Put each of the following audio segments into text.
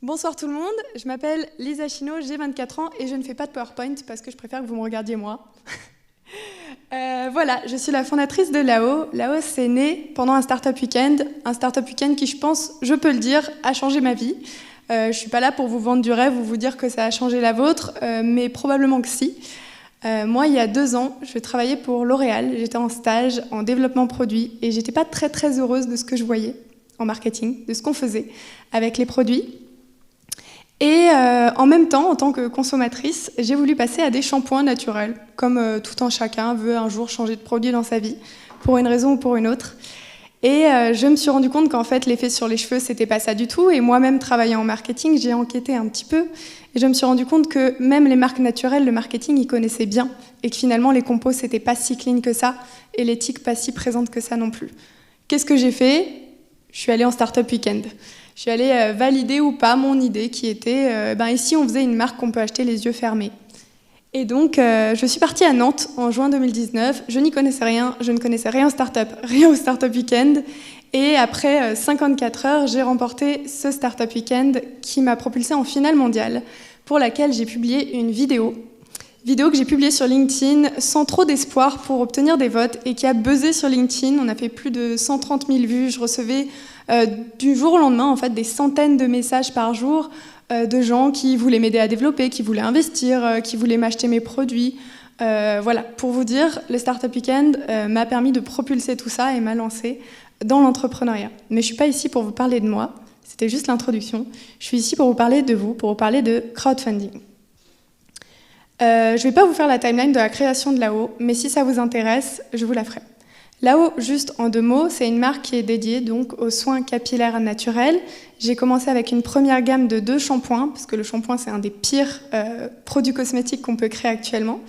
Bonsoir tout le monde, je m'appelle Lisa Chino, j'ai 24 ans et je ne fais pas de PowerPoint parce que je préfère que vous me regardiez moi. Voilà, je suis la fondatrice de Lao. Lao, c'est né pendant un Startup Weekend qui, je pense, je peux le dire, a changé ma vie. Je ne suis pas là pour vous vendre du rêve ou vous dire que ça a changé la vôtre, mais probablement que si. Moi, il y a 2 ans, je travaillais pour L'Oréal, j'étais en stage en développement produit et j'étais pas très heureuse de ce que je voyais en marketing, de ce qu'on faisait avec les produits. Et en même temps, en tant que consommatrice, j'ai voulu passer à des shampoings naturels, comme tout un chacun veut un jour changer de produit dans sa vie, pour une raison ou pour une autre. Et je me suis rendu compte qu'en fait, l'effet sur les cheveux, c'était pas ça du tout. Et moi-même, travaillant en marketing, j'ai enquêté un petit peu. Et je me suis rendu compte que même les marques naturelles, le marketing, ils connaissaient bien. Et que finalement, les compos, c'était pas si clean que ça. Et l'éthique, pas si présente que ça non plus. Qu'est-ce que j'ai fait? Je suis allée en Startup Weekend. Je suis allée valider ou pas mon idée qui était ici on faisait une marque qu'on peut acheter les yeux fermés. Et donc je suis partie à Nantes en juin 2019, je n'y connaissais rien, je ne connaissais rien en startup, rien au Startup Weekend. Et après 54 heures, j'ai remporté ce Startup Weekend qui m'a propulsée en finale mondiale pour laquelle j'ai publié une vidéo que j'ai publiée sur LinkedIn sans trop d'espoir pour obtenir des votes et qui a buzzé sur LinkedIn. On a fait plus de 130 000 vues, je recevais du jour au lendemain, en fait, des centaines de messages par jour de gens qui voulaient m'aider à développer, qui voulaient investir, qui voulaient m'acheter mes produits. Voilà, pour vous dire, le Startup Weekend m'a permis de propulser tout ça et m'a lancé dans l'entrepreneuriat. Mais je ne suis pas ici pour vous parler de moi, c'était juste l'introduction. Je suis ici pour vous parler de vous, pour vous parler de crowdfunding. Je ne vais pas vous faire la timeline de la création de Lao, mais si ça vous intéresse, je vous la ferai. Lao, juste en 2 mots, c'est une marque qui est dédiée donc aux soins capillaires naturels. J'ai commencé avec une première gamme de 2 shampoings, parce que le shampoing, c'est un des pires produits cosmétiques qu'on peut créer actuellement.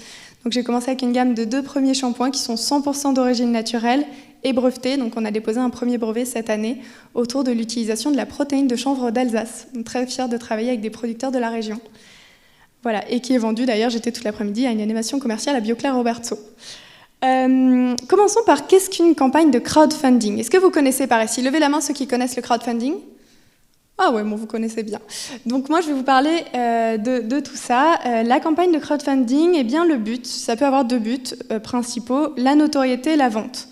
Donc j'ai commencé avec une gamme de 2 premiers shampoings qui sont 100% d'origine naturelle et brevetés. Donc on a déposé un premier brevet cette année autour de l'utilisation de la protéine de chanvre d'Alsace. Donc très fière de travailler avec des producteurs de la région. Voilà, et qui est vendu, d'ailleurs, j'étais toute l'après-midi à une animation commerciale à Bioclair Roberto. Commençons par qu'est-ce qu'une campagne de crowdfunding? Est-ce que vous connaissez par ici? Levez la main ceux qui connaissent le crowdfunding. Ah ouais, bon, vous connaissez bien. Donc moi, je vais vous parler de tout ça. La campagne de crowdfunding, eh bien, le but, ça peut avoir 2 buts principaux, la notoriété et la vente.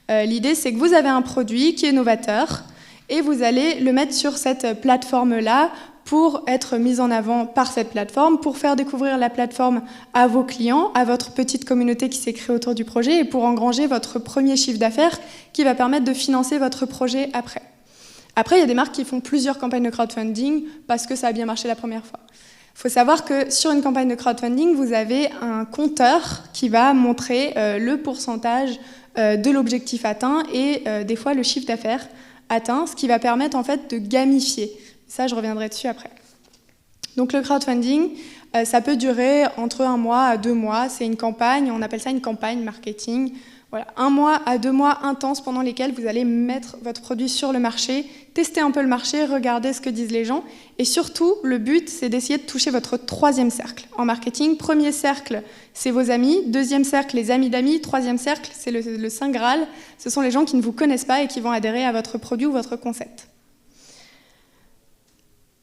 L'idée, c'est que vous avez un produit qui est novateur et vous allez le mettre sur cette plateforme-là pour être mis en avant par cette plateforme, pour faire découvrir la plateforme à vos clients, à votre petite communauté qui s'est créée autour du projet et pour engranger votre premier chiffre d'affaires qui va permettre de financer votre projet après. Après, il y a des marques qui font plusieurs campagnes de crowdfunding parce que ça a bien marché la première fois. Il faut savoir que sur une campagne de crowdfunding, vous avez un compteur qui va montrer le pourcentage de l'objectif atteint et des fois le chiffre d'affaires atteint, ce qui va permettre en fait de gamifier. Ça, je reviendrai dessus après. Donc le crowdfunding, ça peut durer entre 1 mois à 2 mois. C'est une campagne, on appelle ça une campagne marketing. Voilà, 1 mois à 2 mois intenses pendant lesquels vous allez mettre votre produit sur le marché, tester un peu le marché, regarder ce que disent les gens. Et surtout, le but, c'est d'essayer de toucher votre 3e cercle. En marketing, 1er cercle, c'est vos amis. 2e cercle, les amis d'amis. 3e cercle, c'est le Saint Graal. Ce sont les gens qui ne vous connaissent pas et qui vont adhérer à votre produit ou votre concept.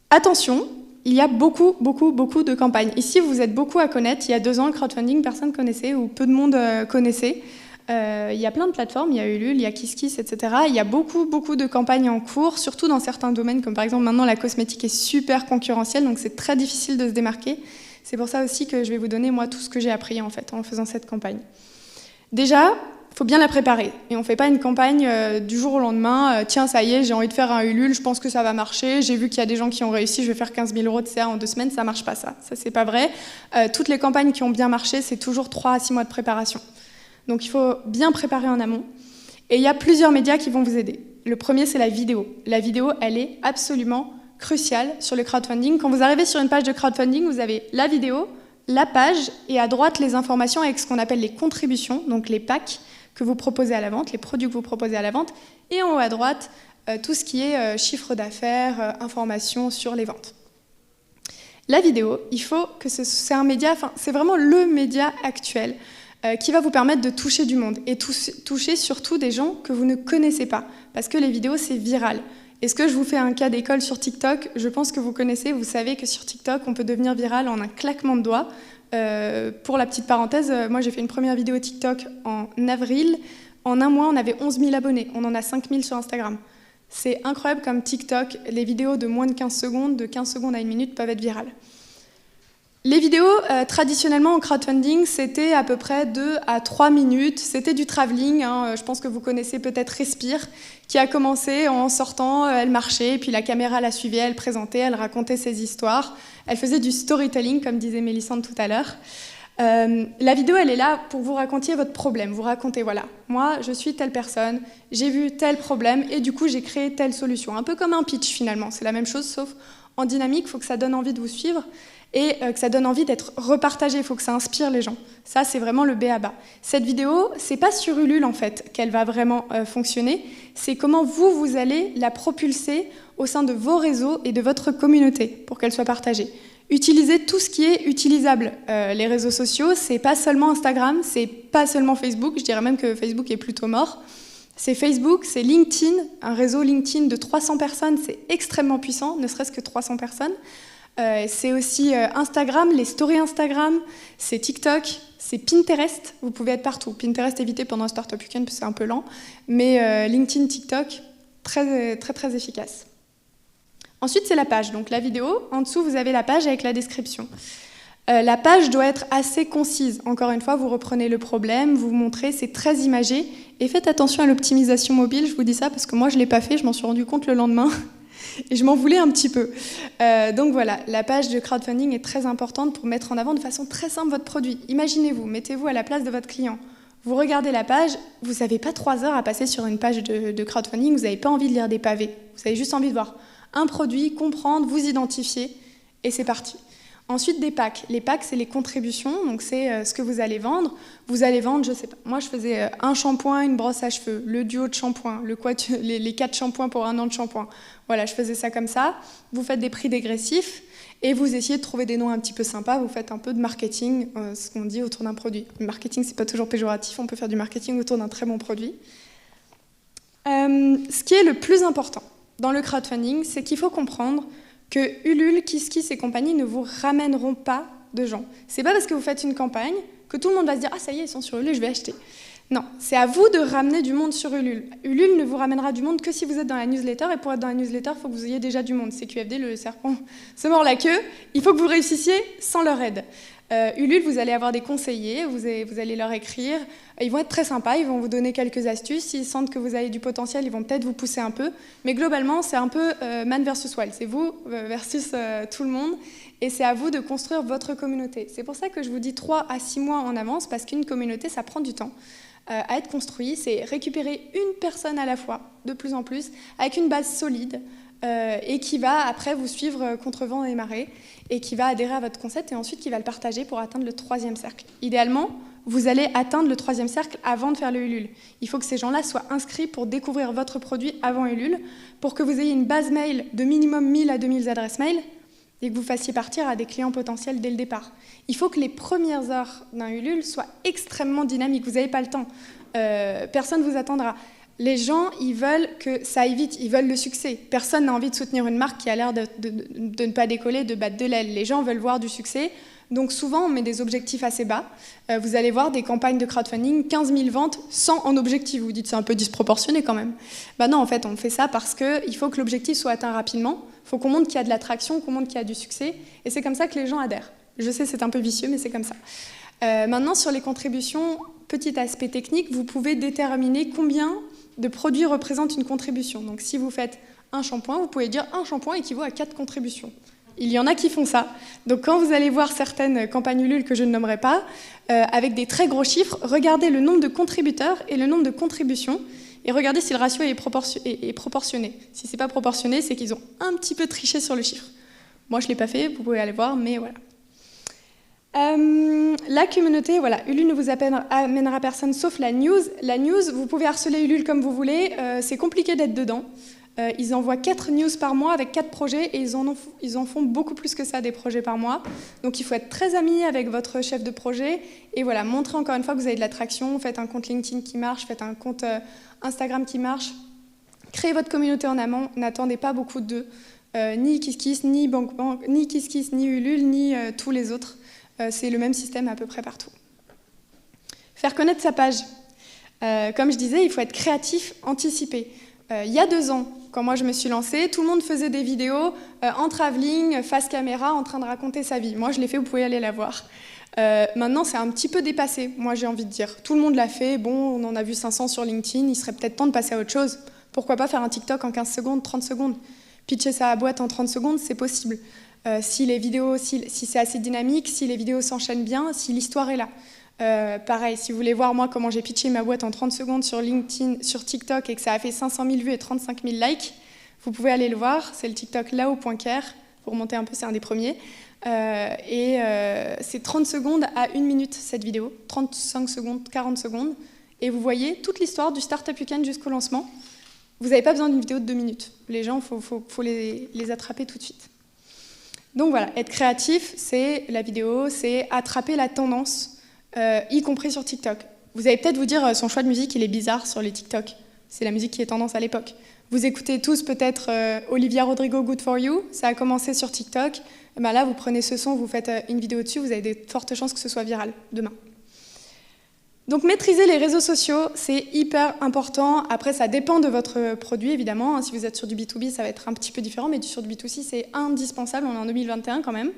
Attention, il y a beaucoup de campagnes. Ici, vous êtes beaucoup à connaître. Il y a 2 ans, le crowdfunding, personne ne connaissait ou peu de monde connaissait. Il y a plein de plateformes, il y a Ulule, il y a KissKiss, etc. Il y a beaucoup de campagnes en cours, surtout dans certains domaines, comme par exemple maintenant la cosmétique est super concurrentielle, donc c'est très difficile de se démarquer. C'est pour ça aussi que je vais vous donner, moi, tout ce que j'ai appris en fait, en faisant cette campagne. Déjà, il faut bien la préparer. Et on ne fait pas une campagne du jour au lendemain. Tiens, ça y est, j'ai envie de faire un Ulule, je pense que ça va marcher. J'ai vu qu'il y a des gens qui ont réussi, je vais faire 15 000 € de CA en 2 semaines. Ça ne marche pas, ça. Ça, c'est pas vrai. Toutes les campagnes qui ont bien marché, c'est toujours 3 à 6 mois de préparation. Donc, il faut bien préparer en amont. Et il y a plusieurs médias qui vont vous aider. Le premier, c'est la vidéo. La vidéo, elle est absolument cruciale sur le crowdfunding. Quand vous arrivez sur une page de crowdfunding, vous avez la vidéo, la page, et à droite, les informations avec ce qu'on appelle les contributions, donc les packs que vous proposez à la vente, les produits que vous proposez à la vente, et en haut à droite, tout ce qui est chiffre d'affaires, informations sur les ventes. La vidéo, il faut que c'est un média, enfin, c'est vraiment le média actuel qui va vous permettre de toucher du monde et toucher surtout des gens que vous ne connaissez pas, parce que les vidéos, c'est viral. Est-ce que je vous fais un cas d'école sur TikTok? Je pense que vous connaissez, vous savez que sur TikTok, on peut devenir viral en un claquement de doigts. Pour la petite parenthèse, moi j'ai fait une première vidéo TikTok en avril. En un mois, on avait 11 000 abonnés. On en a 5 000 sur Instagram. C'est incroyable comme TikTok, les vidéos de moins de 15 secondes, de 15 secondes à 1 minute, peuvent être virales. Les vidéos, traditionnellement en crowdfunding, c'était à peu près 2 à 3 minutes. C'était du travelling, je pense que vous connaissez peut-être Respire, qui a commencé en sortant, elle marchait, et puis la caméra la suivait, elle présentait, elle racontait ses histoires. Elle faisait du storytelling, comme disait Mélissande tout à l'heure. La vidéo, elle est là pour vous raconter votre problème. Vous racontez, voilà, moi, je suis telle personne, j'ai vu tel problème, et du coup, j'ai créé telle solution. Un peu comme un pitch, finalement. C'est la même chose, sauf en dynamique, il faut que ça donne envie de vous suivre. Et que ça donne envie d'être repartagé, il faut que ça inspire les gens. Ça, c'est vraiment le b.a.-ba. Cette vidéo, c'est pas sur Ulule, en fait, qu'elle va vraiment fonctionner, c'est comment vous allez la propulser au sein de vos réseaux et de votre communauté pour qu'elle soit partagée. Utilisez tout ce qui est utilisable. Les réseaux sociaux, c'est pas seulement Instagram, c'est pas seulement Facebook, je dirais même que Facebook est plutôt mort. C'est Facebook, c'est LinkedIn, un réseau LinkedIn de 300 personnes, c'est extrêmement puissant, ne serait-ce que 300 personnes. C'est aussi Instagram, les stories Instagram, c'est TikTok, c'est Pinterest, vous pouvez être partout. Pinterest, évitez pendant un Startup Weekend parce que c'est un peu lent, mais LinkedIn, TikTok, très, très, très efficace. Ensuite, c'est la page, donc la vidéo. En dessous, vous avez la page avec la description. La page doit être assez concise. Encore une fois, vous reprenez le problème, vous montrez, c'est très imagé, et faites attention à l'optimisation mobile, je vous dis ça parce que moi, je ne l'ai pas fait, je m'en suis rendu compte le lendemain. Et je m'en voulais un petit peu. Donc voilà, la page de crowdfunding est très importante pour mettre en avant de façon très simple votre produit. Imaginez-vous, mettez-vous à la place de votre client. Vous regardez la page, vous n'avez pas 3 heures à passer sur une page de crowdfunding, vous n'avez pas envie de lire des pavés. Vous avez juste envie de voir un produit, comprendre, vous identifier, et c'est parti. Ensuite, des packs. Les packs, c'est les contributions, donc c'est ce que vous allez vendre. Vous allez vendre, je sais pas, moi je faisais un shampoing, une brosse à cheveux, le duo de shampoing, les 4 shampoings pour 1 an de shampoing. Voilà, je faisais ça comme ça. Vous faites des prix dégressifs et vous essayez de trouver des noms un petit peu sympas. Vous faites un peu de marketing, ce qu'on dit autour d'un produit. Le marketing, c'est pas toujours péjoratif, on peut faire du marketing autour d'un très bon produit. Ce qui est le plus important dans le crowdfunding, c'est qu'il faut comprendre que Ulule, KissKiss et compagnie ne vous ramèneront pas de gens. C'est pas parce que vous faites une campagne que tout le monde va se dire « Ah, ça y est, ils sont sur Ulule, je vais acheter ». Non, c'est à vous de ramener du monde sur Ulule. Ulule ne vous ramènera du monde que si vous êtes dans la newsletter, et pour être dans la newsletter, il faut que vous ayez déjà du monde. CQFD, le serpent se mord la queue, il faut que vous réussissiez sans leur aide. Ulule, vous allez avoir des conseillers, vous allez leur écrire, ils vont être très sympas, ils vont vous donner quelques astuces, s'ils sentent que vous avez du potentiel, ils vont peut-être vous pousser un peu, mais globalement, c'est un peu man versus wild, c'est vous versus tout le monde, et c'est à vous de construire votre communauté. C'est pour ça que je vous dis 3 à 6 mois en avance, parce qu'une communauté, ça prend du temps à être construit, c'est récupérer une personne à la fois, de plus en plus, avec une base solide, et qui va après vous suivre contre vent et marée, et qui va adhérer à votre concept, et ensuite qui va le partager pour atteindre le 3e cercle. Idéalement, vous allez atteindre le 3e cercle avant de faire le Ulule. Il faut que ces gens-là soient inscrits pour découvrir votre produit avant Ulule, pour que vous ayez une base mail de minimum 1000 à 2000 adresses mail, et que vous fassiez partir à des clients potentiels dès le départ. Il faut que les premières heures d'un Ulule soient extrêmement dynamiques. Vous n'avez pas le temps. Personne ne vous attendra. Les gens, ils veulent que ça aille vite, ils veulent le succès. Personne n'a envie de soutenir une marque qui a l'air de ne pas décoller, de battre de l'aile. Les gens veulent voir du succès. Donc souvent, on met des objectifs assez bas. Vous allez voir des campagnes de crowdfunding, 15 000 ventes sans en objectif. Vous dites, c'est un peu disproportionné quand même. Ben non, en fait, on fait ça parce qu'il faut que l'objectif soit atteint rapidement. Il faut qu'on montre qu'il y a de l'attraction, qu'on montre qu'il y a du succès. Et c'est comme ça que les gens adhèrent. Je sais, c'est un peu vicieux, mais c'est comme ça. Maintenant, sur les contributions, petit aspect technique, vous pouvez déterminer combien de produits représentent une contribution. Donc si vous faites un shampoing, vous pouvez dire un shampoing équivaut à 4 contributions. Il y en a qui font ça. Donc quand vous allez voir certaines campagnes Ulule que je ne nommerai pas, avec des très gros chiffres, regardez le nombre de contributeurs et le nombre de contributions, et regardez si le ratio est proportionné. Si ce n'est pas proportionné, c'est qu'ils ont un petit peu triché sur le chiffre. Moi, je ne l'ai pas fait, vous pouvez aller voir, mais voilà. La communauté, voilà, Ulule ne vous amènera personne sauf la news. La news, vous pouvez harceler Ulule comme vous voulez, c'est compliqué d'être dedans. Ils envoient 4 news par mois avec 4 projets et ils en font beaucoup plus que ça, des projets par mois. Donc il faut être très ami avec votre chef de projet et voilà, montrer encore une fois que vous avez de l'attraction, faites un compte LinkedIn qui marche, faites un compte Instagram qui marche, Créez votre communauté en amont, n'attendez pas beaucoup d'eux. Ni KissKiss, ni BankBank, ni KissKiss, ni Ulule, ni tous les autres. C'est le même système à peu près partout. Faire connaître sa page. Comme je disais, il faut être créatif, anticipé. Il y a 2 ans, quand moi je me suis lancée, tout le monde faisait des vidéos en travelling, face caméra, en train de raconter sa vie. Moi je l'ai fait, vous pouvez aller la voir. Maintenant c'est un petit peu dépassé, moi j'ai envie de dire. Tout le monde l'a fait, bon, on en a vu 500 sur LinkedIn, il serait peut-être temps de passer à autre chose. Pourquoi pas faire un TikTok en 15 secondes, 30 secondes? Pitcher sa boîte en 30 secondes, c'est possible. Si les vidéos, si c'est assez dynamique, si les vidéos s'enchaînent bien, si l'histoire est là. Pareil, si vous voulez voir moi comment j'ai pitché ma boîte en 30 secondes sur LinkedIn, sur TikTok et que ça a fait 500 000 vues et 35 000 likes, vous pouvez aller le voir, c'est le TikTok lao.care, vous remontez un peu, c'est un des premiers. C'est 30 secondes à 1 minute cette vidéo, 35 secondes, 40 secondes, et vous voyez toute l'histoire du Startup Weekend jusqu'au lancement. Vous n'avez pas besoin d'une vidéo de 2 minutes. Les gens, il faut les attraper tout de suite. Donc voilà, être créatif, c'est la vidéo, c'est attraper la tendance, y compris sur TikTok. Vous allez peut-être vous dire, son choix de musique, il est bizarre sur les TikTok. C'est la musique qui est tendance à l'époque. Vous écoutez tous peut-être Olivia Rodrigo, Good For You, ça a commencé sur TikTok. Et ben là, vous prenez ce son, vous faites une vidéo dessus, vous avez de fortes chances que ce soit viral demain. Donc maîtriser les réseaux sociaux, c'est hyper important. Après, ça dépend de votre produit, évidemment. Si vous êtes sur du B2B, ça va être un petit peu différent, mais sur du B2C, c'est indispensable. On est en 2021 quand même.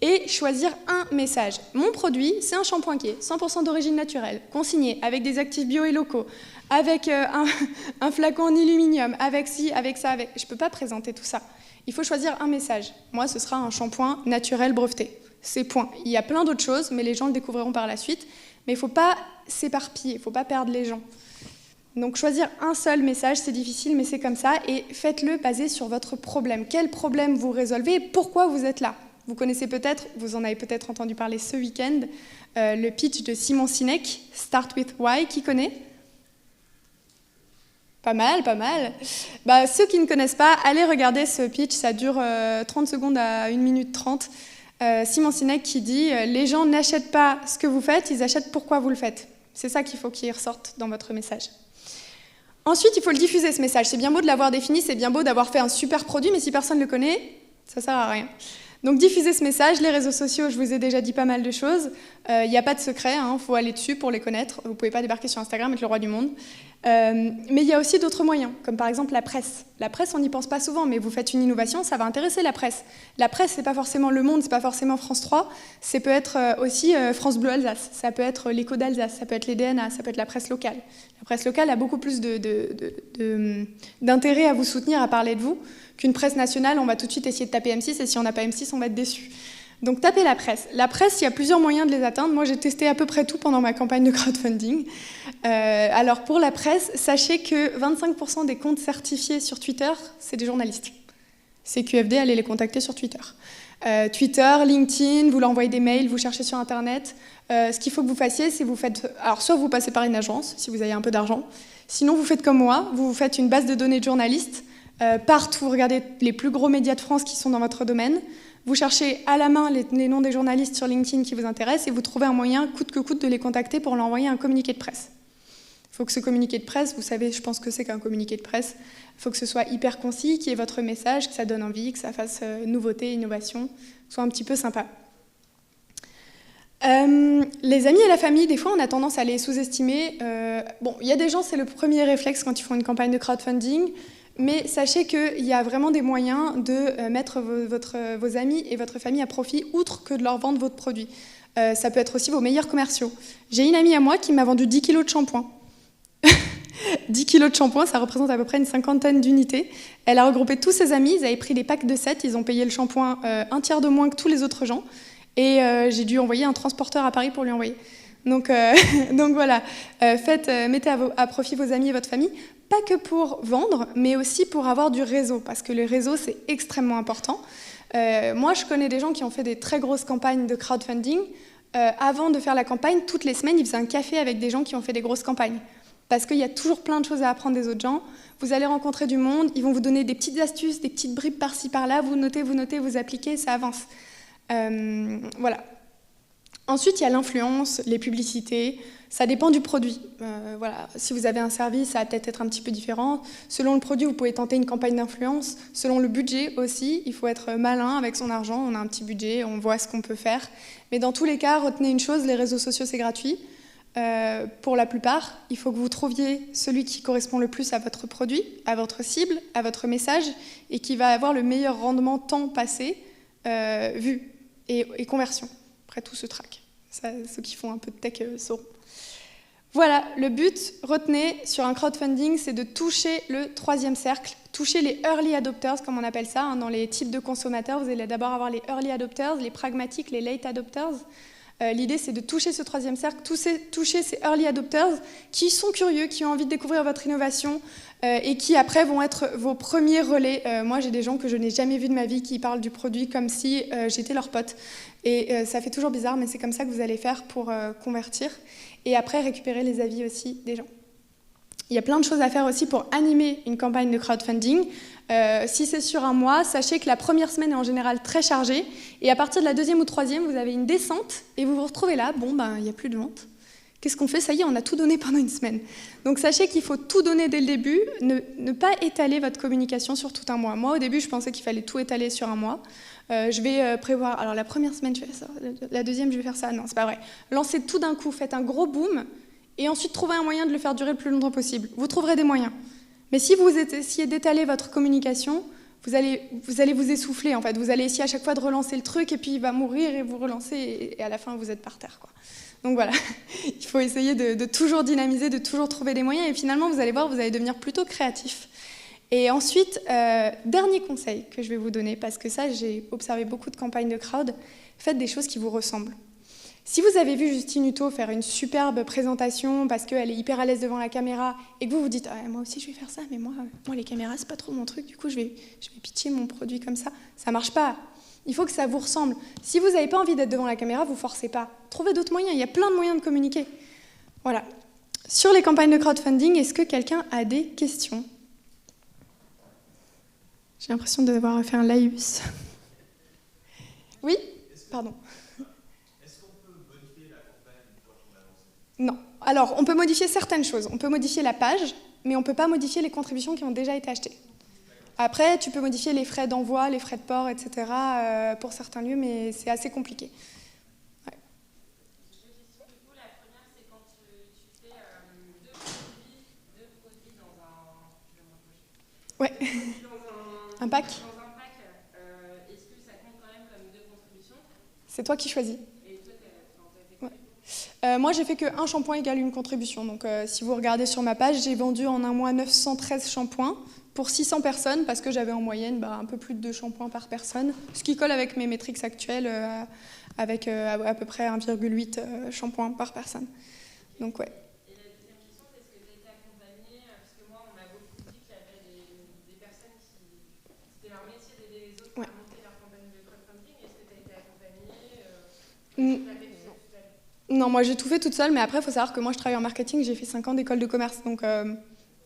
Et choisir un message. Mon produit, c'est un shampoing qui est 100% d'origine naturelle, consigné, avec des actifs bio et locaux, avec un flacon en aluminium, avec ci, avec ça, avec... Je ne peux pas présenter tout ça. Il faut choisir un message. Moi, ce sera un shampoing naturel breveté. C'est point. Il y a plein d'autres choses, mais les gens le découvriront par la suite. Mais il ne faut pas s'éparpiller, il ne faut pas perdre les gens. Donc choisir un seul message, c'est difficile, mais c'est comme ça. Et faites-le basé sur votre problème. Quel problème vous résolvez et pourquoi vous êtes là? Vous connaissez peut-être, vous en avez peut-être entendu parler ce week-end, le pitch de Simon Sinek, Start with Why, qui connaît? Pas mal, pas mal. Bah, ceux qui ne connaissent pas, allez regarder ce pitch, ça dure 30 secondes à 1 minute 30. Simon Sinek qui dit « Les gens n'achètent pas ce que vous faites, ils achètent pourquoi vous le faites ». C'est ça qu'il faut qu'il ressorte dans votre message. Ensuite, il faut le diffuser, ce message. C'est bien beau de l'avoir défini, c'est bien beau d'avoir fait un super produit, mais si personne ne le connaît, ça ne sert à rien. Donc diffusez ce message, les réseaux sociaux, je vous ai déjà dit pas mal de choses. Il n'y a pas de secret, il faut aller dessus pour les connaître. Vous ne pouvez pas débarquer sur Instagram et être le roi du monde. Mais il y a aussi d'autres moyens, comme par exemple la presse. La presse, on n'y pense pas souvent, mais vous faites une innovation, ça va intéresser la presse. La presse, c'est pas forcément Le Monde, c'est pas forcément France 3, ça peut être aussi France Bleu Alsace, ça peut être l'Écho d'Alsace, ça peut être les DNA, ça peut être la presse locale. La presse locale a beaucoup plus d'intérêt à vous soutenir, à parler de vous, qu'une presse nationale, on va tout de suite essayer de taper M6, et si on n'a pas M6, on va être déçu. Donc tapez la presse. La presse, il y a plusieurs moyens de les atteindre. Moi, j'ai testé à peu près tout pendant ma campagne de crowdfunding. Alors pour la presse, sachez que 25% des comptes certifiés sur Twitter, c'est des journalistes. CQFD, allez les contacter sur Twitter. Twitter, LinkedIn, vous leur envoyez des mails, vous cherchez sur Internet. Ce qu'il faut que vous fassiez, c'est vous faites... Alors soit vous passez par une agence, si vous avez un peu d'argent. Sinon, vous faites comme moi, vous faites une base de données de journalistes. Partout, vous regardez les plus gros médias de France qui sont dans votre domaine. Vous cherchez à la main les noms des journalistes sur LinkedIn qui vous intéressent et vous trouvez un moyen, coûte que coûte, de les contacter pour leur envoyer un communiqué de presse. Il faut que ce communiqué de presse, vous savez, je pense que c'est qu'un communiqué de presse, il faut que ce soit hyper concis, qu'il y ait votre message, que ça donne envie, que ça fasse nouveauté, innovation, soit un petit peu sympa. Les amis et la famille, des fois, on a tendance à les sous-estimer. Bon, il y a des gens, c'est le premier réflexe quand ils font une campagne de crowdfunding. Mais sachez qu'il y a vraiment des moyens de mettre vos amis et votre famille à profit, outre que de leur vendre votre produit. Ça peut être aussi vos meilleurs commerciaux. J'ai une amie à moi qui m'a vendu 10 kilos de shampoing. 10 kilos de shampoing, ça représente à peu près une 50aine d'unités. Elle a regroupé tous ses amis, ils avaient pris des packs de 7, ils ont payé le shampoing un tiers de moins que tous les autres gens. Et j'ai dû envoyer un transporteur à Paris pour lui envoyer. Donc voilà, mettez à profit vos amis et votre famille. Pas que pour vendre, mais aussi pour avoir du réseau, parce que le réseau, c'est extrêmement important. Moi, je connais des gens qui ont fait des très grosses campagnes de crowdfunding. Avant de faire la campagne, toutes les semaines, ils faisaient un café avec des gens qui ont fait des grosses campagnes. Parce qu'il y a toujours plein de choses à apprendre des autres gens. Vous allez rencontrer du monde, ils vont vous donner des petites astuces, des petites bribes par-ci, par-là. Vous notez, vous appliquez, ça avance. Voilà. Ensuite, il y a l'influence, les publicités. Ça dépend du produit. Voilà. Si vous avez un service, ça va peut-être être un petit peu différent. Selon le produit, vous pouvez tenter une campagne d'influence. Selon le budget aussi, il faut être malin avec son argent. On a un petit budget, on voit ce qu'on peut faire. Mais dans tous les cas, retenez une chose, les réseaux sociaux, c'est gratuit. Pour la plupart, il faut que vous trouviez celui qui correspond le plus à votre produit, à votre cible, à votre message, et qui va avoir le meilleur rendement temps passé, vue et conversion. Après, tout se traque. Ça, ceux qui font un peu de tech sauront. Voilà, le but, retenez, sur un crowdfunding, c'est de toucher le 3e cercle, toucher les early adopters, comme on appelle ça, hein, dans les types de consommateurs. Vous allez d'abord avoir les early adopters, les pragmatiques, les late adopters. L'idée, c'est de toucher ce 3e cercle, toucher ces early adopters qui sont curieux, qui ont envie de découvrir votre innovation et qui, après, vont être vos premiers relais. Moi, j'ai des gens que je n'ai jamais vus de ma vie qui parlent du produit comme si j'étais leur pote. Et ça fait toujours bizarre, mais c'est comme ça que vous allez faire pour convertir. Et après, récupérer les avis aussi des gens. Il y a plein de choses à faire aussi pour animer une campagne de crowdfunding. Si c'est sur un mois, sachez que la première semaine est en général très chargée. Et à partir de la 2e ou 3e, vous avez une descente et vous vous retrouvez là. Bon, ben, il n'y a plus de vente. Qu'est-ce qu'on fait? Ça y est, on a tout donné pendant une semaine. Donc sachez qu'il faut tout donner dès le début. Ne pas étaler votre communication sur tout un mois. Moi, au début, je pensais qu'il fallait tout étaler sur un mois. Je vais prévoir, alors la première semaine, je vais faire ça. La 2e, je vais faire ça. Non, c'est pas vrai. Lancez tout d'un coup, faites un gros boom. Et ensuite, trouvez un moyen de le faire durer le plus longtemps possible. Vous trouverez des moyens. Mais si vous essayez d'étaler votre communication, vous allez vous essouffler, en fait. Vous allez essayer à chaque fois de relancer le truc, et puis il va mourir, et vous relancez, et à la fin, vous êtes par terre, quoi. Donc voilà, il faut essayer de toujours dynamiser, de toujours trouver des moyens, et finalement, vous allez voir, vous allez devenir plutôt créatif. Et ensuite, dernier conseil que je vais vous donner, parce que ça, j'ai observé beaucoup de campagnes de crowd, faites des choses qui vous ressemblent. Si vous avez vu Justine Hutto faire une superbe présentation parce qu'elle est hyper à l'aise devant la caméra et que vous vous dites ah, « moi aussi je vais faire ça, mais moi les caméras c'est pas trop mon truc, du coup je vais pitcher mon produit comme ça », ça marche pas. Il faut que ça vous ressemble. Si vous n'avez pas envie d'être devant la caméra, vous forcez pas. Trouvez d'autres moyens, il y a plein de moyens de communiquer. Voilà. Sur les campagnes de crowdfunding, est-ce que quelqu'un a des questions? J'ai l'impression d'avoir fait un laïus. Oui? Pardon. Non. Alors, on peut modifier certaines choses. On peut modifier la page, mais on ne peut pas modifier les contributions qui ont déjà été achetées. Après, tu peux modifier les frais d'envoi, les frais de port, etc. Pour certains lieux, mais c'est assez compliqué. Ouais. Du coup, la première, c'est quand tu fais deux produits dans un... Ouais. Un pack. Dans un pack, est-ce que ça compte quand même comme deux contributions? C'est toi qui choisis. Ouais. Moi, j'ai fait qu'un shampoing égale une contribution. Donc, si vous regardez sur ma page, j'ai vendu en un mois 913 shampoings pour 600 personnes parce que j'avais en moyenne un peu plus de 2 shampoings par personne, ce qui colle avec mes métriques actuelles, avec à peu près 1,8 shampoings par personne. Donc, ouais. Et la deuxième question, c'est est-ce que tu as été accompagnée? Parce que moi, on m'a beaucoup dit qu'il y avait des personnes qui... C'était leur métier d'aider les autres à monter leur campagne de crowdfunding. Est-ce que tu as été accompagnée? Non, moi j'ai tout fait toute seule, mais après il faut savoir que moi je travaille en marketing, j'ai fait 5 ans d'école de commerce, donc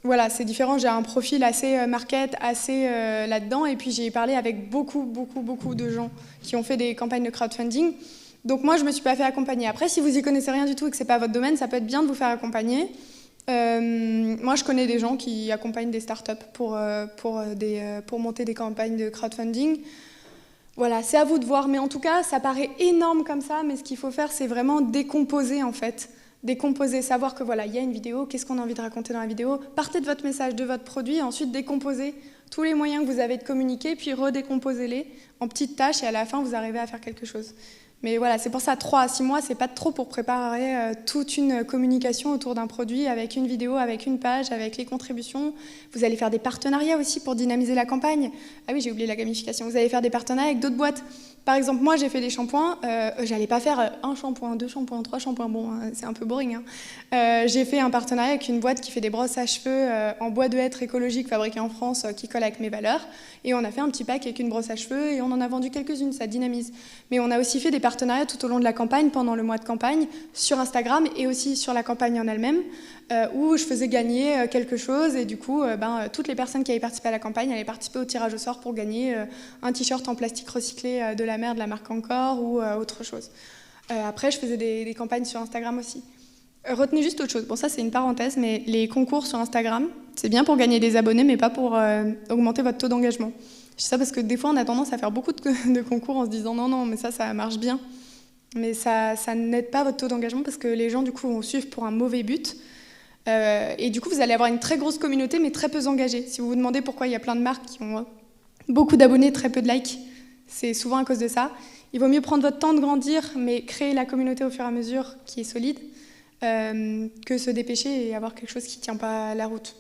voilà, c'est différent, j'ai un profil assez market, assez là-dedans, et puis j'ai parlé avec beaucoup de gens qui ont fait des campagnes de crowdfunding, donc moi je me suis pas fait accompagner. Après, si vous y connaissez rien du tout et que c'est pas votre domaine, ça peut être bien de vous faire accompagner. Moi je connais des gens qui accompagnent des startups pour monter des campagnes de crowdfunding. Voilà, c'est à vous de voir, mais en tout cas, ça paraît énorme comme ça, mais ce qu'il faut faire, c'est vraiment décomposer, en fait. Décomposer, savoir que voilà, il y a une vidéo, qu'est-ce qu'on a envie de raconter dans la vidéo, partez de votre message, de votre produit, et ensuite décomposez tous les moyens que vous avez de communiquer, puis redécomposez-les en petites tâches, et à la fin, vous arrivez à faire quelque chose. Mais voilà, c'est pour ça, 3 à 6 mois, c'est pas trop pour préparer toute une communication autour d'un produit, avec une vidéo, avec une page, avec les contributions. Vous allez faire des partenariats aussi pour dynamiser la campagne. Ah oui, j'ai oublié la gamification. Vous allez faire des partenariats avec d'autres boîtes. Par exemple, moi, j'ai fait des shampoings. J'allais pas faire un shampoing, 2 shampoings, 3 shampoings. Bon, c'est un peu boring. Hein. J'ai fait un partenariat avec une boîte qui fait des brosses à cheveux en bois de hêtre écologique fabriquées en France qui colle avec mes valeurs. Et on a fait un petit pack avec une brosse à cheveux et on en a vendu quelques-unes, ça dynamise. Mais on a aussi fait des partenariats tout au long de la campagne, pendant le mois de campagne, sur Instagram et aussi sur la campagne en elle-même, où je faisais gagner quelque chose et du coup, toutes les personnes qui avaient participé à la campagne allaient participer au tirage au sort pour gagner un t-shirt en plastique recyclé de la mer de la marque Encore ou autre chose. Après, je faisais des campagnes sur Instagram aussi. Retenez juste autre chose. Bon, ça, c'est une parenthèse, mais les concours sur Instagram, c'est bien pour gagner des abonnés, mais pas pour augmenter votre taux d'engagement. Je dis ça parce que des fois, on a tendance à faire beaucoup de concours en se disant non, mais ça marche bien. Mais ça n'aide pas votre taux d'engagement parce que les gens, du coup, vont suivre pour un mauvais but. Et du coup, vous allez avoir une très grosse communauté, mais très peu engagée. Si vous vous demandez pourquoi il y a plein de marques qui ont beaucoup d'abonnés, très peu de likes, c'est souvent à cause de ça. Il vaut mieux prendre votre temps de grandir, mais créer la communauté au fur et à mesure qui est solide, que se dépêcher et avoir quelque chose qui ne tient pas la route.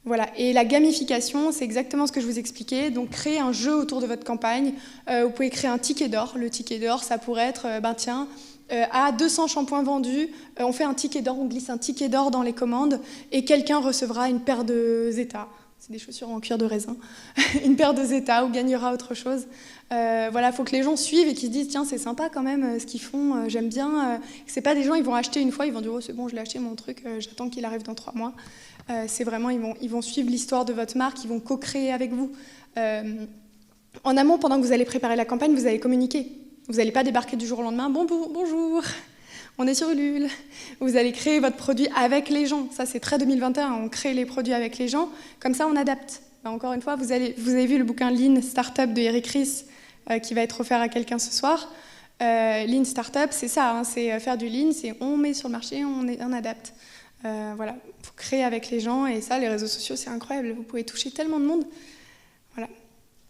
Voilà. Et la gamification, c'est exactement ce que je vous expliquais. Donc, créer un jeu autour de votre campagne. Vous pouvez créer un ticket d'or. Le ticket d'or, ça pourrait être, à 200 shampoings vendus, on fait un ticket d'or, on glisse un ticket d'or dans les commandes et quelqu'un recevra une paire de Zeta. C'est des chaussures en cuir de raisin. Une paire de Zeta ou gagnera autre chose. Voilà, il faut que les gens suivent et qu'ils se disent tiens, c'est sympa quand même ce qu'ils font, j'aime bien. C'est pas des gens, ils vont acheter une fois, ils vont dire oh, c'est bon, je l'ai acheté mon truc, j'attends qu'il arrive dans 3 mois. C'est vraiment, ils vont suivre l'histoire de votre marque, ils vont co-créer avec vous. En amont, pendant que vous allez préparer la campagne, vous allez communiquer. Vous n'allez pas débarquer du jour au lendemain, bonjour, on est sur Ulule. Vous allez créer votre produit avec les gens. Ça, c'est très 2021, on crée les produits avec les gens, comme ça on adapte. Encore une fois, vous avez vu le bouquin Lean Startup de Eric Ries qui va être offert à quelqu'un ce soir. Lean Startup, c'est ça, hein, c'est faire du Lean, c'est on met sur le marché, on adapte. Voilà, il faut créer avec les gens et ça, les réseaux sociaux, c'est incroyable. Vous pouvez toucher tellement de monde. Voilà.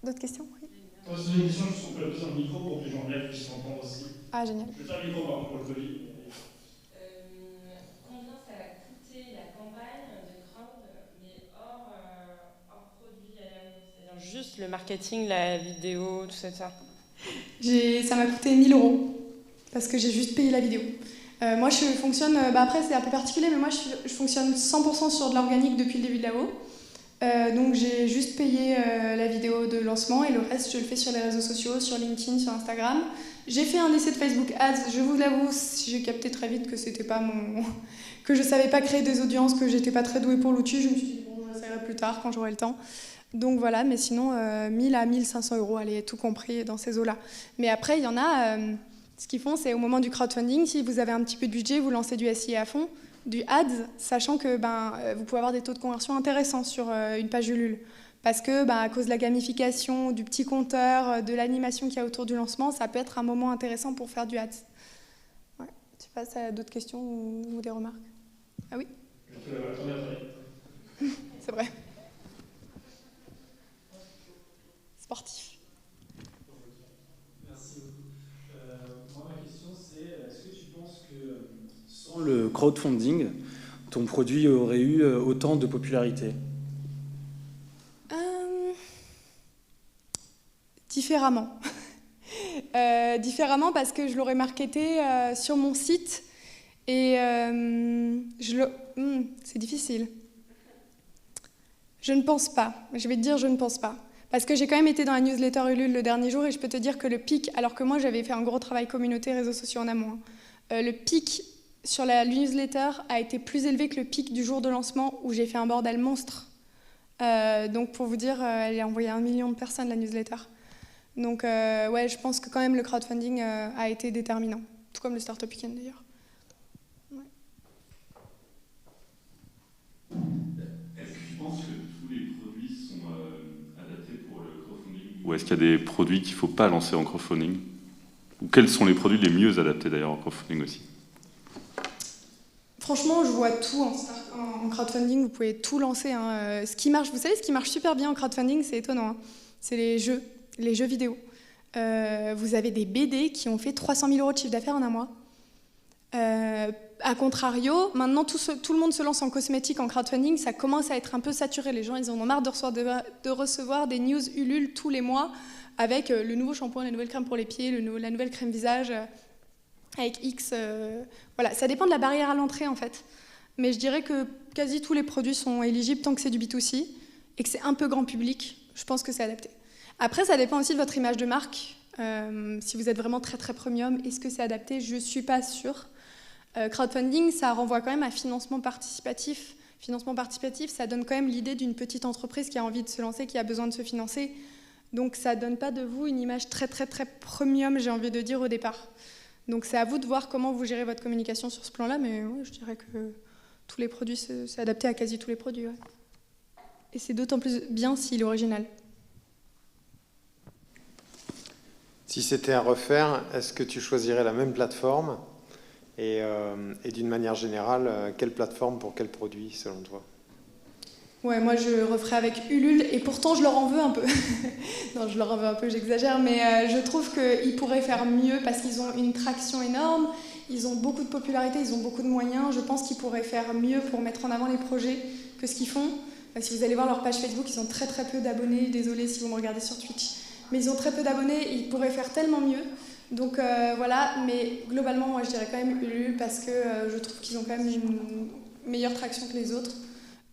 D'autres questions? Oui. C'est une question, je peux appuyer sur le micro pour que les gens live puissent entendre aussi. Ah, génial. Je vais faire le micro par contre pour le Covid. Combien ça va coûter la campagne de crowd, mais hors produit à la mode, c'est-à-dire juste le marketing, la vidéo, tout ça, Ça m'a coûté 1 000 € parce que j'ai juste payé la vidéo. Moi, je fonctionne, après c'est un peu particulier, mais moi je fonctionne 100% sur de l'organique depuis le début de là-haut. Donc j'ai juste payé la vidéo de lancement et le reste je le fais sur les réseaux sociaux, sur LinkedIn, sur Instagram. J'ai fait un essai de Facebook Ads, je vous l'avoue, j'ai capté très vite que c'était pas que je savais pas créer des audiences, que j'étais pas très douée pour l'outil. Je me suis dit bon, j'essaierai plus tard quand j'aurai le temps. Donc voilà, mais sinon 1000 à 1500 €, allez, tout compris dans ces eaux-là. Mais après il y en a, ce qu'ils font c'est au moment du crowdfunding, si vous avez un petit peu de budget, vous lancez du SIA à fond, du ads, sachant que vous pouvez avoir des taux de conversion intéressants sur une page Ulule. Parce que à cause de la gamification, du petit compteur, de l'animation qu'il y a autour du lancement, ça peut être un moment intéressant pour faire du ads. Ouais. Tu passes à d'autres questions ou des remarques? Ah oui? C'est vrai. Sportif. Merci beaucoup. Moi, ma question c'est, est-ce que tu penses que sans le crowdfunding, ton produit aurait eu autant de popularité? Différemment. Différemment parce que je l'aurais marketé sur mon site et c'est difficile. Je ne pense pas. Je vais te dire je ne pense pas. Parce que j'ai quand même été dans la newsletter Ulule le dernier jour et je peux te dire que le pic, alors que moi j'avais fait un gros travail communauté réseaux sociaux en amont, le pic sur la newsletter a été plus élevé que le pic du jour de lancement où j'ai fait un bordel monstre. Donc pour vous dire, elle a envoyé 1 million de personnes la newsletter. Donc ouais, je pense que quand même le crowdfunding a été déterminant, tout comme le Startup Weekend d'ailleurs. Ouais. Est-ce que tu penses que tous les produits sont adaptés pour le crowdfunding? Ou est-ce qu'il y a des produits qu'il ne faut pas lancer en crowdfunding? Ou quels sont les produits les mieux adaptés d'ailleurs en crowdfunding aussi? Franchement, je vois tout en crowdfunding, vous pouvez tout lancer. Hein. Ce qui marche, vous savez, ce qui marche super bien en crowdfunding, c'est étonnant, hein. C'est les jeux vidéo. Vous avez des BD qui ont fait 300 000 € de chiffre d'affaires en un mois. A contrario, maintenant tout le monde se lance en cosmétique, en crowdfunding, ça commence à être un peu saturé. Les gens, ils en ont marre de recevoir des news Ulule tous les mois avec le nouveau shampoing, la nouvelle crème pour les pieds, la nouvelle crème visage avec X. Voilà, ça dépend de la barrière à l'entrée en fait. Mais je dirais que quasi tous les produits sont éligibles tant que c'est du B2C et que c'est un peu grand public. Je pense que c'est adapté. Après, ça dépend aussi de votre image de marque. Si vous êtes vraiment très très premium, est-ce que c'est adapté? Je ne suis pas sûre. Crowdfunding, ça renvoie quand même à financement participatif. Financement participatif, ça donne quand même l'idée d'une petite entreprise qui a envie de se lancer, qui a besoin de se financer. Donc ça ne donne pas de vous une image très très très premium, j'ai envie de dire, au départ. Donc c'est à vous de voir comment vous gérez votre communication sur ce plan-là, mais ouais, je dirais que tous les produits, c'est adapté à quasi tous les produits. Ouais. Et c'est d'autant plus bien s'il est original. Si c'était à refaire, est-ce que tu choisirais la même plateforme et d'une manière générale, quelle plateforme pour quel produit selon toi? Ouais, moi je referais avec Ulule et pourtant je leur en veux un peu. Non, je leur en veux un peu, j'exagère, mais je trouve qu'ils pourraient faire mieux parce qu'ils ont une traction énorme, ils ont beaucoup de popularité, ils ont beaucoup de moyens. Je pense qu'ils pourraient faire mieux pour mettre en avant les projets que ce qu'ils font. Si vous allez voir leur page Facebook, ils ont très très peu d'abonnés. Désolée si vous me regardez sur Twitch, mais ils ont très peu d'abonnés et ils pourraient faire tellement mieux. Donc voilà, mais globalement, moi je dirais quand même Ulule parce que je trouve qu'ils ont quand même une meilleure traction que les autres.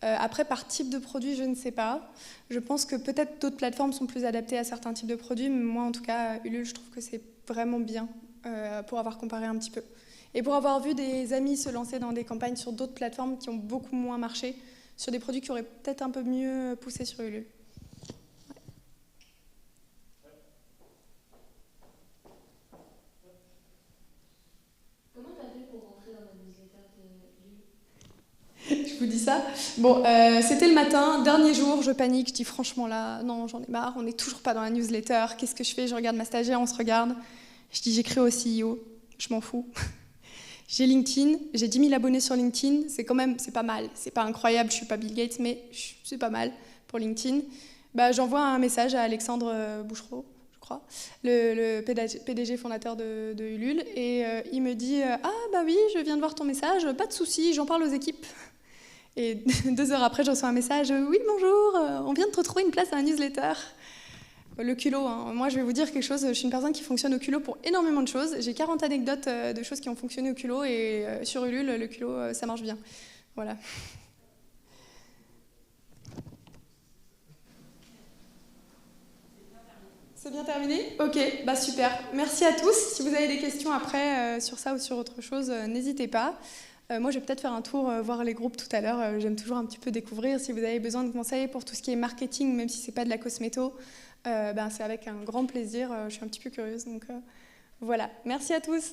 Après, par type de produit, je ne sais pas. Je pense que peut-être d'autres plateformes sont plus adaptées à certains types de produits, mais moi, en tout cas, Ulule, je trouve que c'est vraiment bien pour avoir comparé un petit peu. Et pour avoir vu des amis se lancer dans des campagnes sur d'autres plateformes qui ont beaucoup moins marché, sur des produits qui auraient peut-être un peu mieux poussé sur Ulule. Comment tu as fait pour rentrer dans la newsletter de Ulule ? Je vous dis ça. Bon, c'était le matin, dernier jour, je panique, je dis franchement là, non, j'en ai marre, on n'est toujours pas dans la newsletter, qu'est-ce que je fais? Je regarde ma stagiaire, on se regarde. Je dis j'écris au CEO, je m'en fous. J'ai LinkedIn, j'ai 10 000 abonnés sur LinkedIn, c'est pas mal, c'est pas incroyable, je suis pas Bill Gates, mais c'est pas mal pour LinkedIn. Bah, j'envoie un message à Alexandre Bouchereau, je crois, le PDG fondateur de Ulule, et il me dit « Ah bah oui, je viens de voir ton message, pas de souci, j'en parle aux équipes ». Et 2 heures après, je reçois un message « Oui, bonjour, on vient de te retrouver une place à la newsletter ». Le culot, hein. Moi je vais vous dire quelque chose, je suis une personne qui fonctionne au culot pour énormément de choses. J'ai 40 anecdotes de choses qui ont fonctionné au culot et sur Ulule, le culot, ça marche bien. Voilà. C'est bien terminé ? Ok, bah super. Merci à tous. Si vous avez des questions après sur ça ou sur autre chose, n'hésitez pas. Moi, je vais peut-être faire un tour, voir les groupes tout à l'heure. J'aime toujours un petit peu découvrir. Si vous avez besoin de conseils pour tout ce qui est marketing, même si c'est pas de la cosméto, c'est avec un grand plaisir. Je suis un petit peu curieuse. Donc voilà. Merci à tous.